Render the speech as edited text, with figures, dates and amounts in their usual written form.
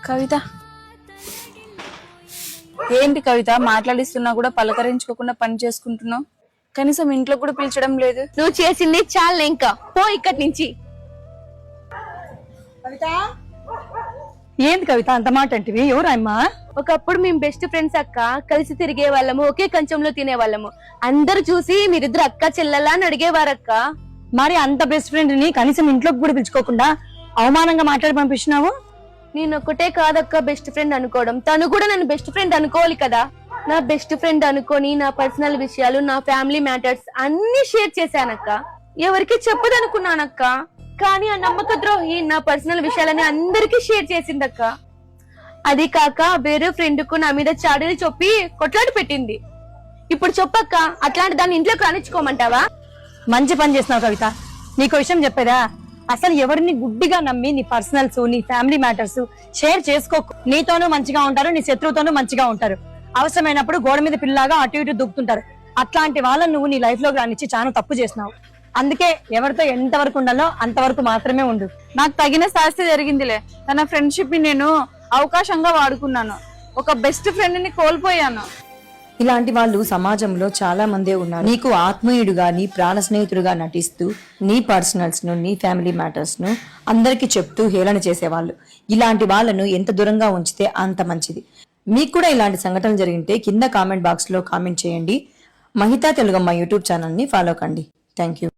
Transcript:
కవిత, ఏంటి కవిత, మాట్లాడిస్తున్నా కూడా పలకరించుకోకుండా పని చేసుకుంటున్నావు? కనీసం ఇంట్లో కూడా పిలిచడం లేదు. నువ్వు చేసింది చాలు, ఇంకా పో ఇక్కడి నుంచి. ఏంటి కవిత అంత మాట అంటివి? ఎవరమ్మా? ఒకప్పుడు మేము బెస్ట్ ఫ్రెండ్స్ అక్క, కలిసి తిరిగే వాళ్ళము, ఒకే కంచంలో తినే వాళ్ళము. అందరు చూసి మీరిద్దరు అక్క చెల్లెలా అని అడిగేవారక్క. మరి అంత బెస్ట్ ఫ్రెండ్ ని కనీసం ఇంట్లోకి కూడా పిలుచుకోకుండా అవమానంగా మాట్లాడి పంపిస్తున్నావు. నేను ఒక్కటే కాదక్క బెస్ట్ ఫ్రెండ్ అనుకోవడం, తను కూడా నన్ను బెస్ట్ ఫ్రెండ్ అనుకోవాలి కదా. నా బెస్ట్ ఫ్రెండ్ అనుకొని నా పర్సనల్ విషయాలు, నా ఫ్యామిలీ మ్యాటర్స్ అన్ని షేర్ చేశానక్క. ఎవరికి చెప్పదనుకున్నానక్క, కానీ ఆ నమ్మక ద్రోహి నా పర్సనల్ విషయాలని అందరికీ షేర్ చేసిందక్క. అది కాక వేరే ఫ్రెండ్ కు నా మీద చాడీలు చెప్పి కొట్లాడి పెట్టింది. ఇప్పుడు చెప్పక్క, అట్లాంటి దాన్ని ఇంట్లోకి రానిచ్చుకోమంటావా? మంచి పని చేస్తున్నావు కవిత. నీకు విషయం చెప్పేదా, అసలు ఎవరిని గుడ్డిగా నమ్మి నీ పర్సనల్స్, నీ ఫ్యామిలీ మ్యాటర్స్ షేర్ చేసుకోకు. నీతోనూ మంచిగా ఉంటారు, నీ శత్రువుతోనూ మంచిగా ఉంటారు. అవసరమైనప్పుడు గోడ మీద పిల్లలాగా అటు ఇటు దూకుతుంటారు. అట్లాంటి వాళ్ళని నువ్వు నీ లైఫ్ లోకి రానిచ్చి చాలా తప్పు చేసినావు. అందుకే ఎవరితో ఎంతవరకు ఉండాలో అంతవరకు మాత్రమే ఉండు. నాకు తగిన శాస్తి జరిగిందిలే. తన ఫ్రెండ్షిప్ ని నేను అవకాశంగా వాడుకున్నాను. ఒక బెస్ట్ ఫ్రెండ్ ని కోల్పోయాను. ఇలాంటి వాళ్ళు సమాజంలో చాలా మందే ఉన్నారు. నీకు ఆత్మీయుడుగా, నీ ప్రాణ స్నేహితుడుగా నటిస్తూ నీ పర్సనల్స్ ను, నీ ఫ్యామిలీ మ్యాటర్స్ ను అందరికి చెప్తూ హేళన చేసేవాళ్ళు. ఇలాంటి వాళ్ళను ఎంత దూరంగా ఉంచితే అంత మంచిది. మీకు కూడా ఇలాంటి సంఘటనలు జరిగితే కింద కామెంట్ బాక్స్ లో కామెంట్ చేయండి. మహితా తెలుగమ్మ యూట్యూబ్ ఛానల్ ని ఫాలో కండి. Thank you.